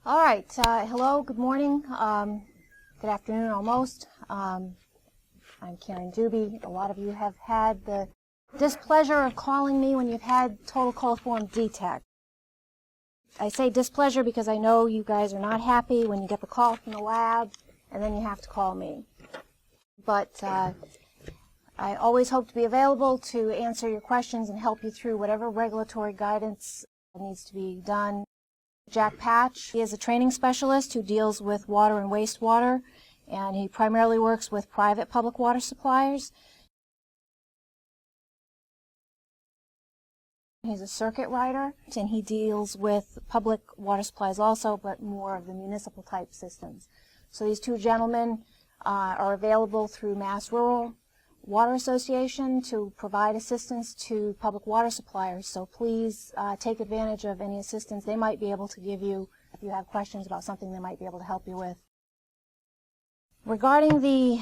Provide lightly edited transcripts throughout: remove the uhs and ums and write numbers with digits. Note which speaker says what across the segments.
Speaker 1: All right. Hello. Good morning. Good afternoon, almost. I'm Karen Dube. A lot of you have had the displeasure of calling me when you've had total coliform detect. I say displeasure because I know you guys are not happy when you get the call from the lab and then you have to call me. But I always hope to be available to answer your questions and help you through whatever regulatory guidance needs to be done. Jack Patch, he is a training specialist who deals with water and wastewater, and he primarily works with private public water suppliers. He's a circuit rider, and he deals with public water supplies also, but more of the municipal type systems. So these two gentlemen are available through Mass Rural Water Association to provide assistance to public water suppliers. So please take advantage of any assistance they might be able to give you if you have questions about something they might be able to help you with. Regarding the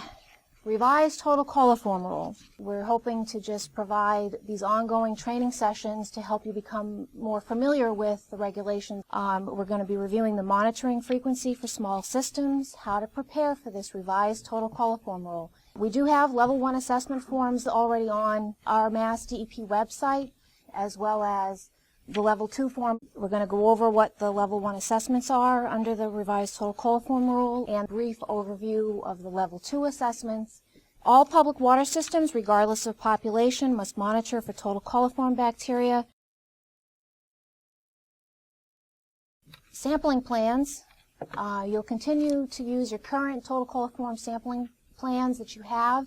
Speaker 1: revised total coliform rule, we're hoping to just provide these ongoing training sessions to help you become more familiar with the regulations. We're going to be reviewing the monitoring frequency for small systems, how to prepare for this revised total coliform rule. We do have level 1 assessment forms already on our MassDEP website, as well as the level 2 form. We're going to go over what the level 1 assessments are under the revised total coliform rule and a brief overview of the level 2 assessments. All public water systems, regardless of population, must monitor for total coliform bacteria. Sampling plans. You'll continue to use your current total coliform sampling plans that you have.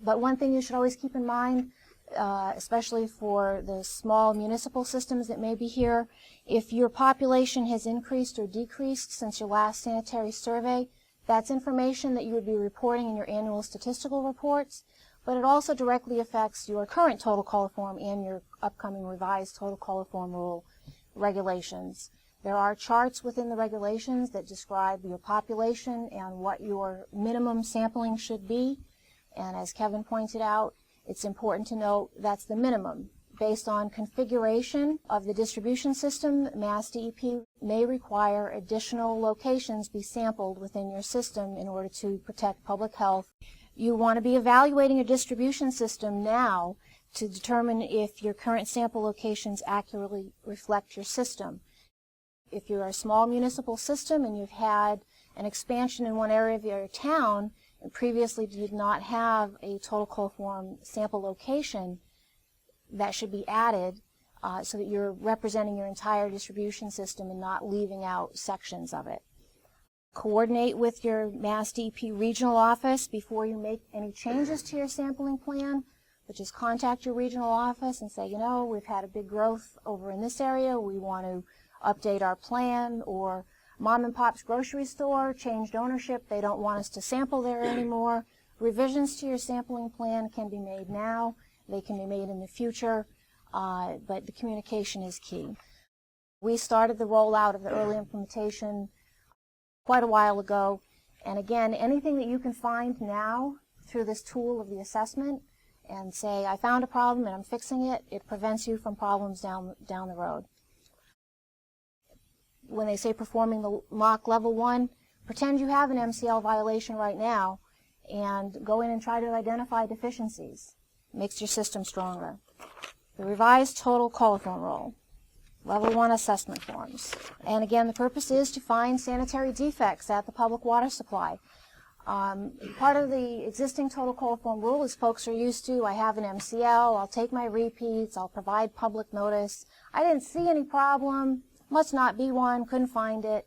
Speaker 1: But one thing you should always keep in mind, especially for the small municipal systems that may be here, if your population has increased or decreased since your last sanitary survey, that's information that you would be reporting in your annual statistical reports, but it also directly affects your current total coliform and your upcoming revised total coliform rule regulations. There are charts within the regulations that describe your population and what your minimum sampling should be, and as Kevin pointed out, it's important to note that's the minimum. Based on configuration of the distribution system, MassDEP may require additional locations be sampled within your system in order to protect public health. You want to be evaluating your distribution system now to determine if your current sample locations accurately reflect your system. If you're a small municipal system and you've had an expansion in one area of your town and previously did not have a total coliform sample location, that should be added so that you're representing your entire distribution system and not leaving out sections of it. Coordinate with your MassDEP regional office before you make any changes to your sampling plan, which is contact your regional office and say, you know, we've had a big growth over in this area, we want to update our plan, or mom and pop's grocery store changed ownership, they don't want us to sample there anymore. Revisions to your sampling plan can be made now, they can be made in the future, but the communication is key. We started the rollout of the early implementation quite a while ago, and again, anything that you can find now through this tool of the assessment and say, I found a problem and I'm fixing it, it prevents you from problems down the road. When they say performing the mock level 1, pretend you have an MCL violation right now and go in and try to identify deficiencies. Makes your system stronger. The revised total coliform rule, level 1 assessment forms. And again, the purpose is to find sanitary defects at the public water supply. Part of the existing total coliform rule is folks are used to, I have an MCL, I'll take my repeats, I'll provide public notice. I didn't see any problem. Must not be one, couldn't find it.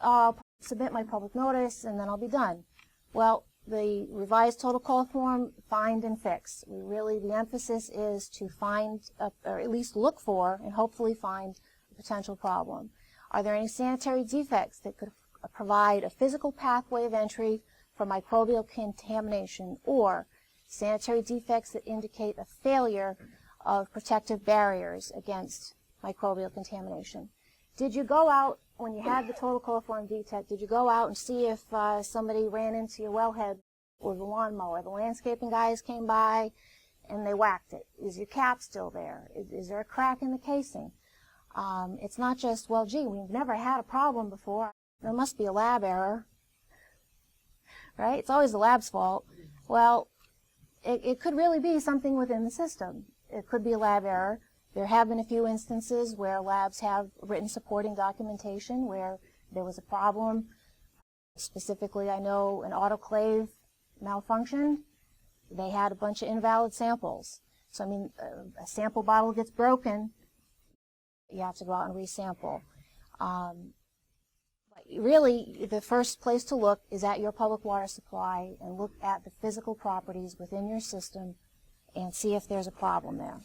Speaker 1: I'll submit my public notice and then I'll be done. Well, the revised total coliform, find and fix. The emphasis is to find, or at least look for, and hopefully find a potential problem. Are there any sanitary defects that could provide a physical pathway of entry for microbial contamination, or sanitary defects that indicate a failure of protective barriers against microbial contamination? Did you go out, when you had the total coliform detect, did you go out and see if somebody ran into your wellhead with a lawnmower? The landscaping guys came by and they whacked it. Is your cap still there? Is there a crack in the casing? It's not just, well, gee, we've never had a problem before. There must be a lab error, right? It's always the lab's fault. Well, it could really be something within the system. It could be a lab error. There have been a few instances where labs have written supporting documentation where there was a problem. Specifically, I know an autoclave malfunctioned. They had a bunch of invalid samples. So, I mean, a sample bottle gets broken, you have to go out and resample. But really, the first place to look is at your public water supply and look at the physical properties within your system and see if there's a problem there.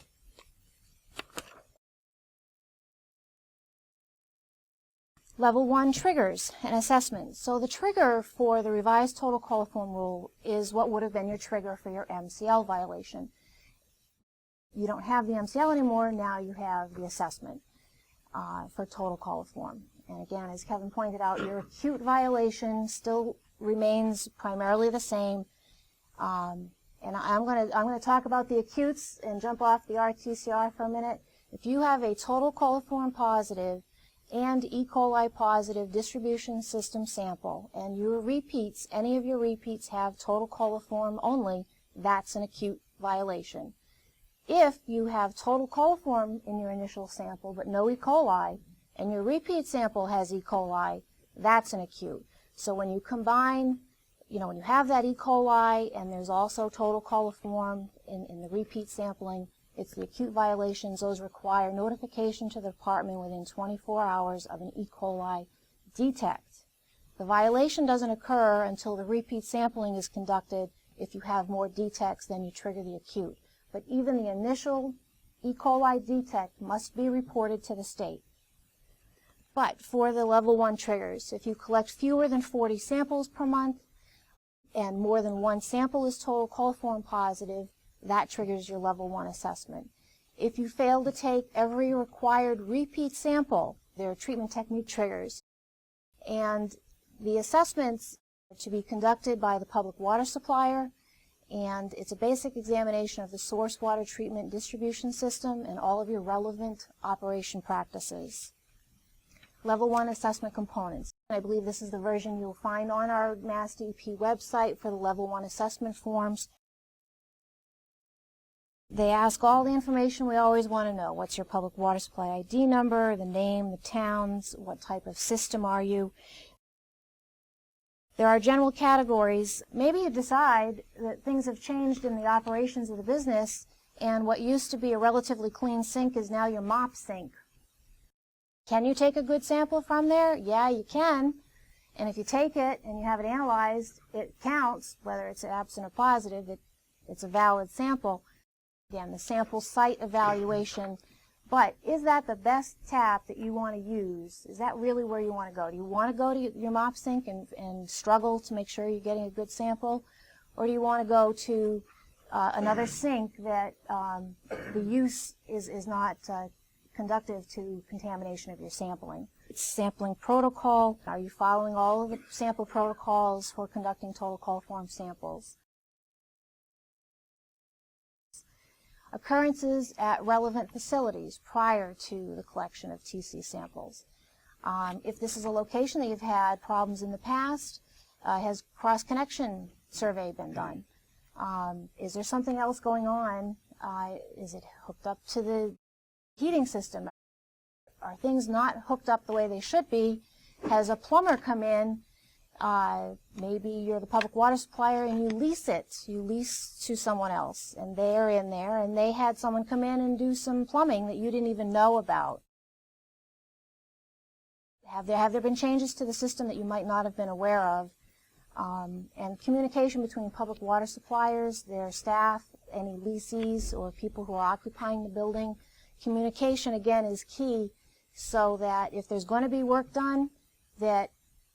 Speaker 1: Level 1 triggers and assessments. So the trigger for the revised total coliform rule is what would have been your trigger for your MCL violation. You don't have the MCL anymore, now you have the assessment for total coliform. And again, as Kevin pointed out, your acute violation still remains primarily the same. And I'm going to talk about the acutes and jump off the RTCR for a minute. If you have a total coliform positive and E. coli positive distribution system sample, and your repeats, any of your repeats have total coliform only, that's an acute violation. If you have total coliform in your initial sample but no E. coli, and your repeat sample has E. coli, that's an acute. So when you combine, when you have that E. coli and there's also total coliform in the repeat sampling, it's the acute violations. Those require notification to the department within 24 hours of an E. coli detect. The violation doesn't occur until the repeat sampling is conducted. If you have more detects, then you trigger the acute. But even the initial E. coli detect must be reported to the state. But for the level 1 triggers, if you collect fewer than 40 samples per month and more than one sample is total coliform positive, that triggers your level 1 assessment. If you fail to take every required repeat sample, there are treatment technique triggers. And the assessments are to be conducted by the public water supplier, and it's a basic examination of the source water treatment distribution system and all of your relevant operation practices. Level 1 assessment components. I believe this is the version you'll find on our MassDEP website for the level 1 assessment forms. They ask all the information we always want to know. What's your public water supply ID number, the name, the towns, what type of system are you? There are general categories. Maybe you decide that things have changed in the operations of the business and what used to be a relatively clean sink is now your mop sink. Can you take a good sample from there? Yeah, you can. And if you take it and you have it analyzed, it counts, whether it's absent or positive, it's a valid sample. Again, the sample site evaluation, but is that the best tap that you want to use? Is that really where you want to go? Do you want to go to your mop sink and struggle to make sure you're getting a good sample? Or do you want to go to another sink that the use is not conductive to contamination of your sampling? It's sampling protocol. Are you following all of the sample protocols for conducting total coliform samples? Occurrences at relevant facilities prior to the collection of TC samples. If this is a location that you've had problems in the past, has cross-connection survey been done? Is there something else going on? Is it hooked up to the heating system? Are things not hooked up the way they should be? Has a plumber come in? Maybe you're the public water supplier and you lease it. You lease to someone else and they're in there and they had someone come in and do some plumbing that you didn't even know about. Have there been changes to the system that you might not have been aware of? And communication between public water suppliers, their staff, any leasees or people who are occupying the building. Communication, again, is key so that if there's going to be work done, that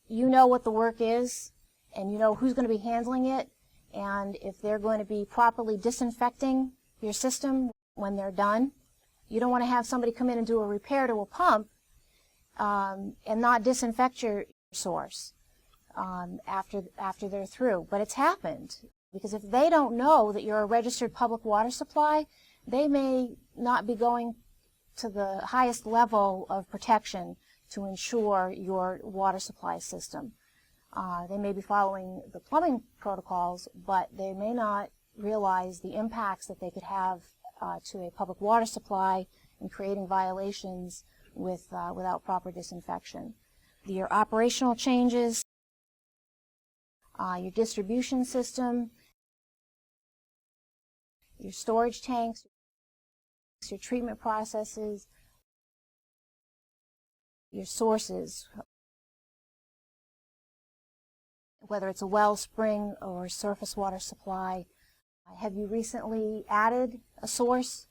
Speaker 1: you know what the work is and you know who's going to be handling it, and if they're going to be properly disinfecting your system when they're done. You don't want to have somebody come in and do a repair to a pump and not disinfect your source after they're through. But it's happened, because if they don't know that you're a registered public water supply, they may not be going to the highest level of protection to ensure your water supply system. They may be following the plumbing protocols, but they may not realize the impacts that they could have to a public water supply in creating violations without proper disinfection. Your operational changes, your distribution system, your storage tanks, your treatment processes, your sources, whether it's a well, spring, or surface water supply. Have you recently added a source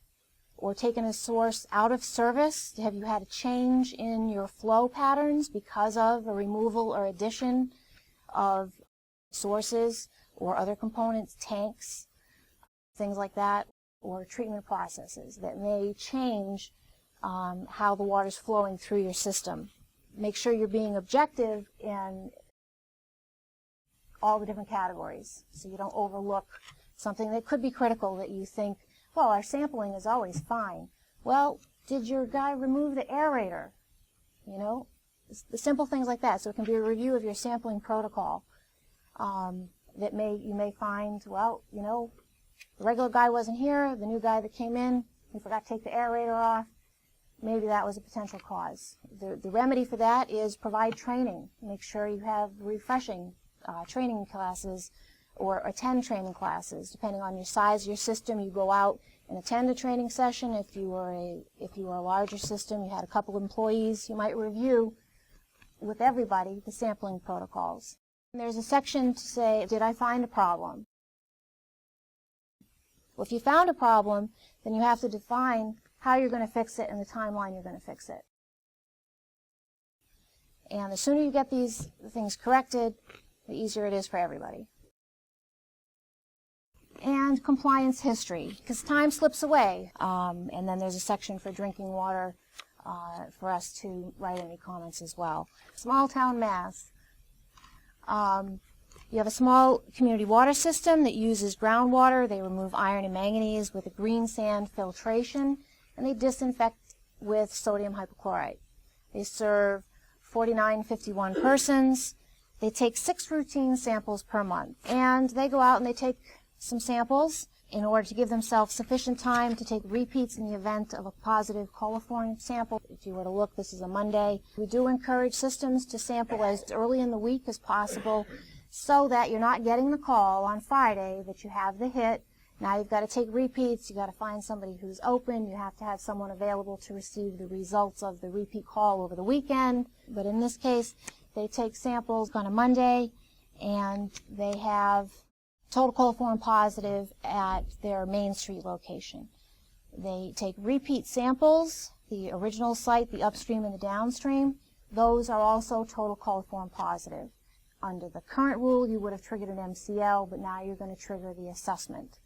Speaker 1: or taken a source out of service? Have you had a change in your flow patterns because of a removal or addition of sources or other components, tanks, things like that, or treatment processes that may change how the water's flowing through your system? Make sure you're being objective in all the different categories so you don't overlook something that could be critical that you think, well, our sampling is always fine. Well, did your guy remove the aerator? You know, the simple things like that. So it can be a review of your sampling protocol that you may find, well, you know, the regular guy wasn't here, the new guy that came in, he forgot to take the aerator off. Maybe that was a potential cause. The remedy for that is provide training. Make sure you have refreshing training classes or attend training classes. Depending on your size of your system, you go out and attend a training session. If you were a larger system, you had a couple employees, you might review with everybody the sampling protocols. And there's a section to say, did I find a problem? Well, if you found a problem, then you have to define how you're going to fix it and the timeline you're going to fix it. And the sooner you get these things corrected, the easier it is for everybody. And compliance history, because time slips away. And then there's a section for drinking water for us to write any comments as well. Small town Mass. You have a small community water system that uses groundwater. They remove iron and manganese with a green sand filtration, and they disinfect with sodium hypochlorite. They serve 4951 persons. They take 6 routine samples per month, and they go out and they take some samples in order to give themselves sufficient time to take repeats in the event of a positive coliform sample. If you were to look, this is a Monday. We do encourage systems to sample as early in the week as possible so that you're not getting the call on Friday that you have the hit. Now you've got to take repeats, you've got to find somebody who's open, you have to have someone available to receive the results of the repeat call over the weekend. But in this case, they take samples on a Monday, and they have total coliform positive at their Main Street location. They take repeat samples, the original site, the upstream and the downstream. Those are also total coliform positive. Under the current rule, you would have triggered an MCL, but now you're going to trigger the assessment.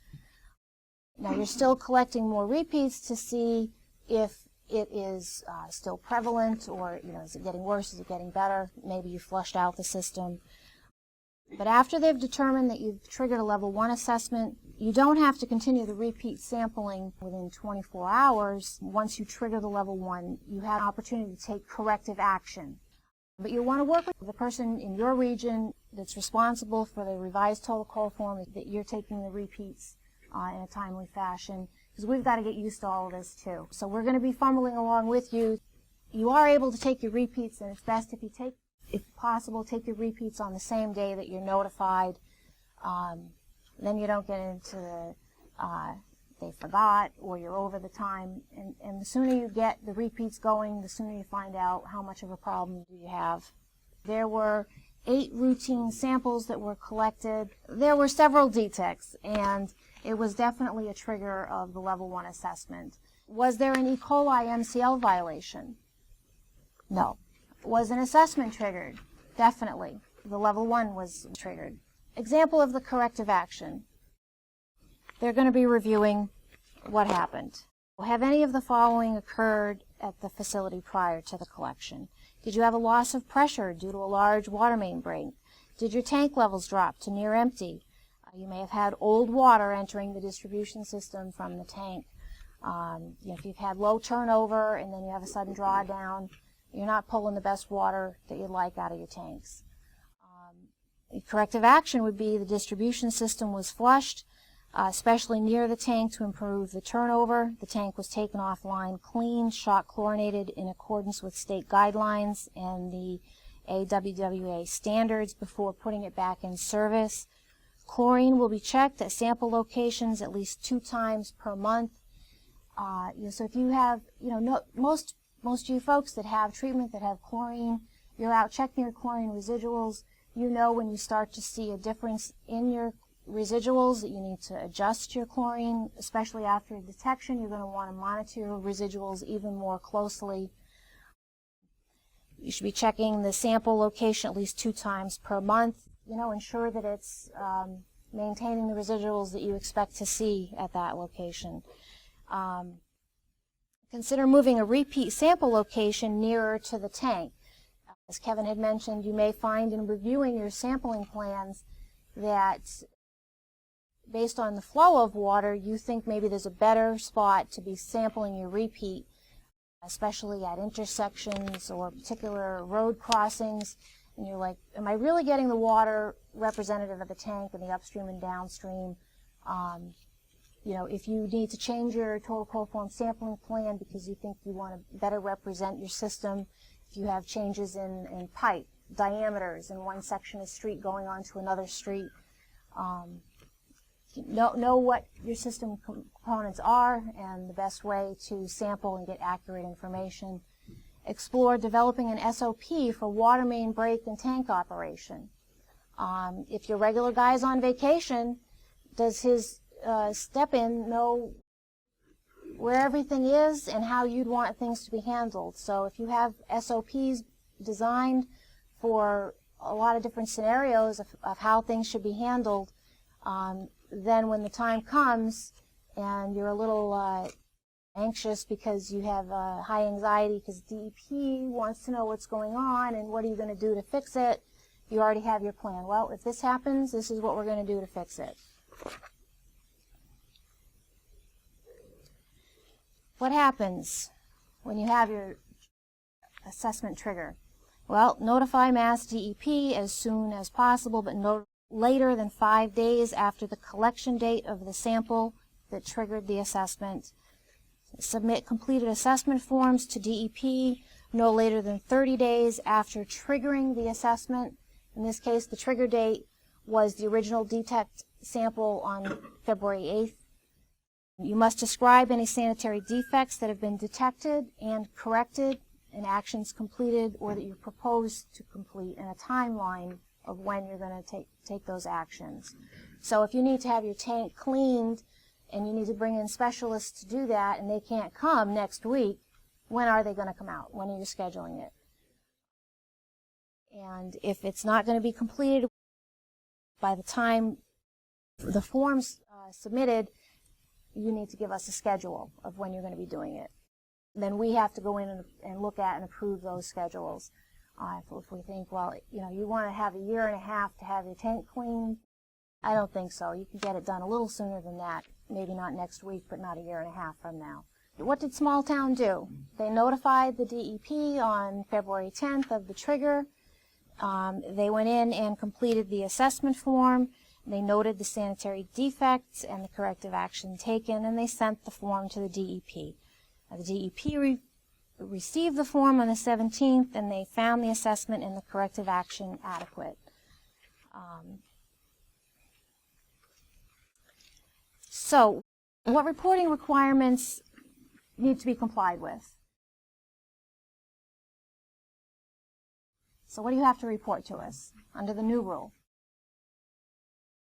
Speaker 1: Now you're still collecting more repeats to see if it is still prevalent, or is it getting worse, is it getting better? Maybe you flushed out the system. But after they've determined that you've triggered a level 1 assessment, you don't have to continue the repeat sampling within 24 hours. Once you trigger the level 1, you have an opportunity to take corrective action. But you'll want to work with the person in your region that's responsible for the revised total coliform, that you're taking the repeats in a timely fashion, because we've got to get used to all of this too. So we're going to be fumbling along with you. You are able to take your repeats, and it's best if possible, take your repeats on the same day that you're notified. Then you don't get into the they forgot, or you're over the time. And the sooner you get the repeats going, the sooner you find out how much of a problem do you have. There were 8 routine samples that were collected. There were several detects, and it was definitely a trigger of the level 1 assessment. Was there an E. coli MCL violation? No. Was an assessment triggered? Definitely. The level 1 was triggered. Example of the corrective action. They're going to be reviewing what happened. Have any of the following occurred at the facility prior to the collection? Did you have a loss of pressure due to a large water main break? Did your tank levels drop to near empty? You may have had old water entering the distribution system from the tank. If you've had low turnover and then you have a sudden drawdown, you're not pulling the best water that you'd like out of your tanks. Corrective action would be the distribution system was flushed, especially near the tank to improve the turnover. The tank was taken offline clean, shock chlorinated in accordance with state guidelines and the AWWA standards before putting it back in service. Chlorine will be checked at sample locations at least 2 times per month. So if you have, most of you folks that have treatment that have chlorine, you're out checking your chlorine residuals. You know when you start to see a difference in your residuals that you need to adjust your chlorine, especially after detection. You're going to want to monitor your residuals even more closely. You should be checking the sample location at least 2 times per month. Ensure that it's maintaining the residuals that you expect to see at that location. Consider moving a repeat sample location nearer to the tank. As Kevin had mentioned, you may find in reviewing your sampling plans that based on the flow of water, you think maybe there's a better spot to be sampling your repeat, especially at intersections or particular road crossings. And you're like, am I really getting the water representative of the tank in the upstream and downstream? If you need to change your total coliform sampling plan because you think you want to better represent your system, if you have changes in pipe diameters in one section of street going on to another street, know what your system components are and the best way to sample and get accurate information. Explore developing an SOP for water main break and tank operation. If your regular guy's on vacation, does his step-in know where everything is and how you'd want things to be handled? So if you have SOPs designed for a lot of different scenarios of how things should be handled, then when the time comes and you're a little anxious because you have high anxiety because DEP wants to know what's going on and what are you going to do to fix it, you already have your plan. Well, if this happens, this is what we're going to do to fix it. What happens when you have your assessment trigger? Well, notify MassDEP as soon as possible, but no later than 5 days after the collection date of the sample that triggered the assessment. Submit completed assessment forms to DEP no later than 30 days after triggering the assessment. In this case, the trigger date was the original detect sample on February 8th. You must describe any sanitary defects that have been detected and corrected and actions completed or that you propose to complete and a timeline of when you're going to take those actions. So if you need to have your tank cleaned and you need to bring in specialists to do that and they can't come next week, when are they going to come out? When are you scheduling it? And if it's not going to be completed by the time the form's submitted, you need to give us a schedule of when you're going to be doing it. Then we have to go in and look at and approve those schedules. If we think, well, you want to have a year and a half to have your tank cleaned, I don't think so. You can get it done a little sooner than that. Maybe not next week, but not a year and a half from now. What did Small Town do? They notified the DEP on February 10th of the trigger. They went in and completed the assessment form. They noted the sanitary defects and the corrective action taken, and they sent the form to the DEP. The DEP received the form on the 17th, and they found the assessment and the corrective action adequate. So, what reporting requirements need to be complied with? So what do you have to report to us under the new rule?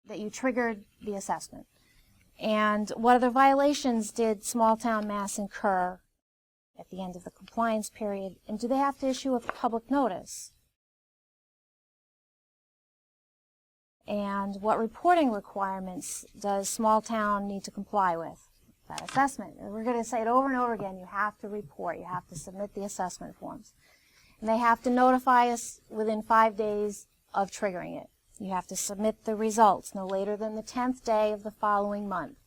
Speaker 1: That you triggered the assessment. And what other violations did Small Town Mass incur at the end of the compliance period? And do they have to issue a public notice? And what reporting requirements does Small Town need to comply with? That assessment. And we're going to say it over and over again. You have to report. You have to submit the assessment forms. And they have to notify us within 5 days of triggering it. You have to submit the results no later than the 10th day of the following month.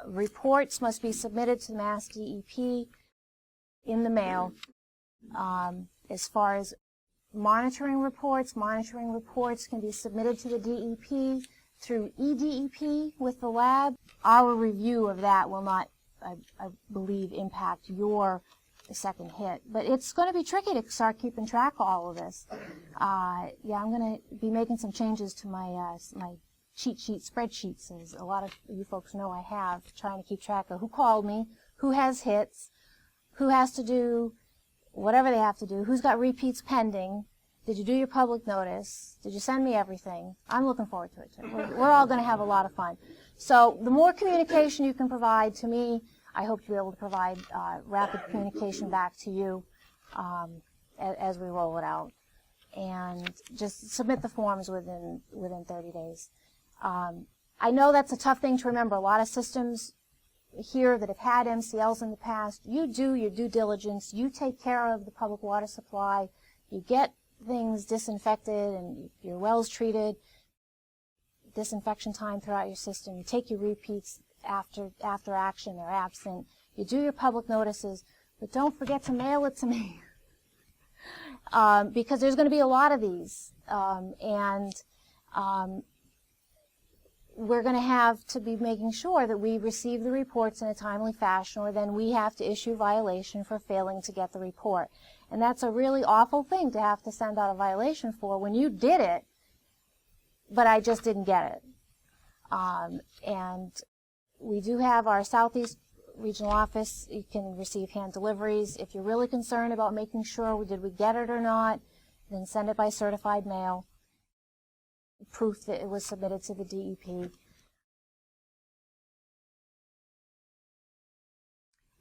Speaker 1: Reports must be submitted to the MassDEP in the mail. As far as monitoring reports can be submitted to the DEP through eDEP with the lab. Our review of that will not, I believe, impact your second hit. But it's going to be tricky to start keeping track of all of this. Yeah, I'm going to be making some changes to my my cheat sheet spreadsheets, as a lot of you folks know I have, trying to keep track of who called me, who has hits, who has to do whatever they have to do, who's got repeats pending. Did you do your public notice? Did you send me everything? I'm looking forward to it too. We're all going to have a lot of fun. So the more communication you can provide to me, I hope to be able to provide rapid communication back to you as we roll it out. And just submit the forms within 30 days. I know that's a tough thing to remember. A lot of systems here that have had MCLs in the past, you do your due diligence, you take care of the public water supply, you get things disinfected and your wells treated, disinfection time throughout your system, you take your repeats after action or absent, you do your public notices, but don't forget to mail it to me. Because there's going to be a lot of these, we're going to have to be making sure that we receive the reports in a timely fashion, or then we have to issue a violation for failing to get the report. And that's a really awful thing to have to send out a violation for when you did it, but I just didn't get it. And we do have our Southeast Regional Office. You can receive hand deliveries. If you're really concerned about making sure did we get it or not, then send it by certified mail. Proof that it was submitted to the DEP.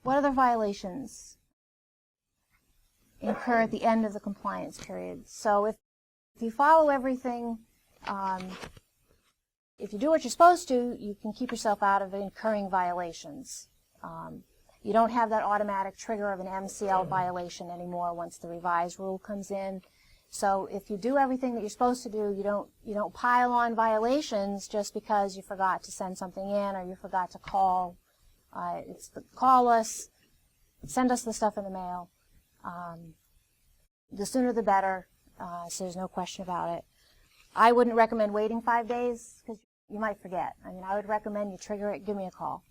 Speaker 1: What other violations incur at the end of the compliance period? So if you follow everything, if you do what you're supposed to, you can keep yourself out of incurring violations. You don't have that automatic trigger of an MCL violation anymore once the revised rule comes in. So if you do everything that you're supposed to do, you don't pile on violations just because you forgot to send something in or you forgot to call. Call us, send us the stuff in the mail. The sooner the better, so there's no question about it. I wouldn't recommend waiting 5 days because you might forget. I mean, I would recommend you trigger it, give me a call.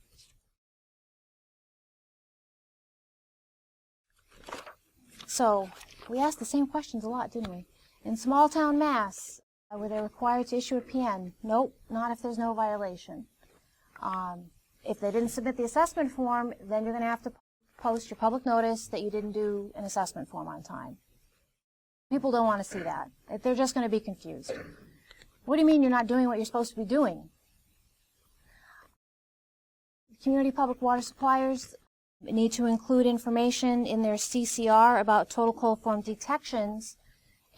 Speaker 1: So we asked the same questions a lot, didn't we? In small town Mass, were they required to issue a PN? Nope, not if there's no violation. If they didn't submit the assessment form, then you're going to have to post your public notice that you didn't do an assessment form on time. People don't want to see that. They're just going to be confused. What do you mean you're not doing what you're supposed to be doing? Community public water suppliers need to include information in their CCR about total coliform detections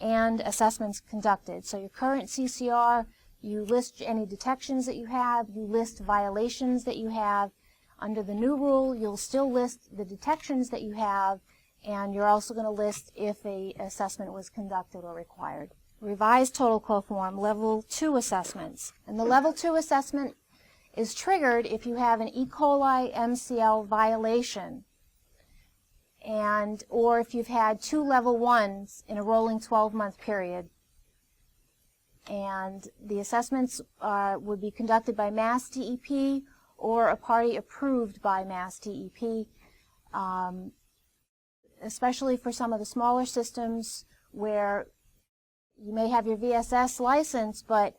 Speaker 1: and assessments conducted. So your current CCR, you list any detections that you have, you list violations that you have. Under the new rule, you'll still list the detections that you have, and you're also going to list if an assessment was conducted or required. Revised total coliform level 2 assessments. And the level 2 assessment is triggered if you have an E. coli MCL violation, or if you've had 2 level 1s in a rolling 12-month period. And the assessments would be conducted by MassDEP or a party approved by MassDEP, especially for some of the smaller systems where you may have your VSS license, but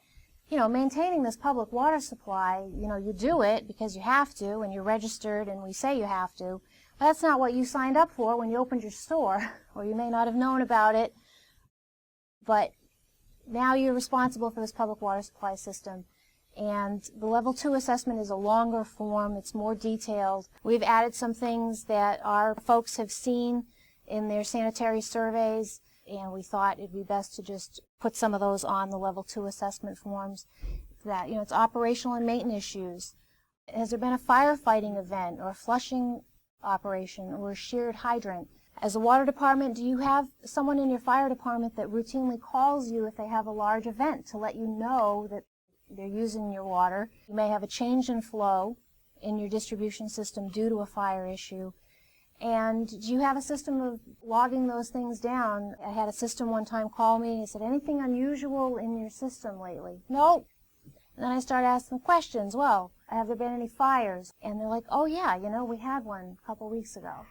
Speaker 1: maintaining this public water supply, you do it because you have to, and you're registered, and we say you have to. But that's not what you signed up for when you opened your store, or you may not have known about it. But now you're responsible for this public water supply system. And the level 2 assessment is a longer form. It's more detailed. We've added some things that our folks have seen in their sanitary surveys, and we thought it'd be best to just put some of those on the level 2 assessment forms. That, it's operational and maintenance issues. Has there been a firefighting event or a flushing operation or a sheared hydrant? As a water department, do you have someone in your fire department that routinely calls you if they have a large event to let you know that they're using your water? You may have a change in flow in your distribution system due to a fire issue. And do you have a system of logging those things down? I had a system one time call me and said, anything unusual in your system lately? Nope. And then I started asking questions. Well, have there been any fires? And they're like, oh yeah, you know, we had one a couple weeks ago.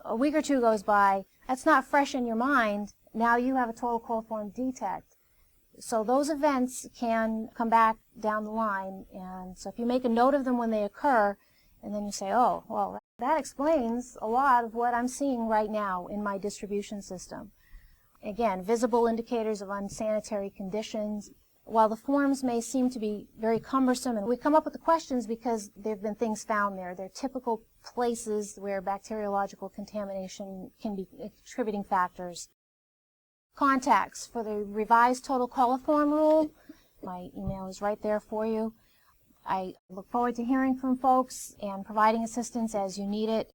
Speaker 1: A week or two goes by. That's not fresh in your mind. Now you have a total coliform defect. So those events can come back down the line. And so if you make a note of them when they occur, and then you say, oh, well, that explains a lot of what I'm seeing right now in my distribution system. Again, visible indicators of unsanitary conditions. While the forms may seem to be very cumbersome, and we come up with the questions because there have been things found there. They're typical places where bacteriological contamination can be contributing factors. Contacts for the revised total coliform rule. My email is right there for you. I look forward to hearing from folks and providing assistance as you need it.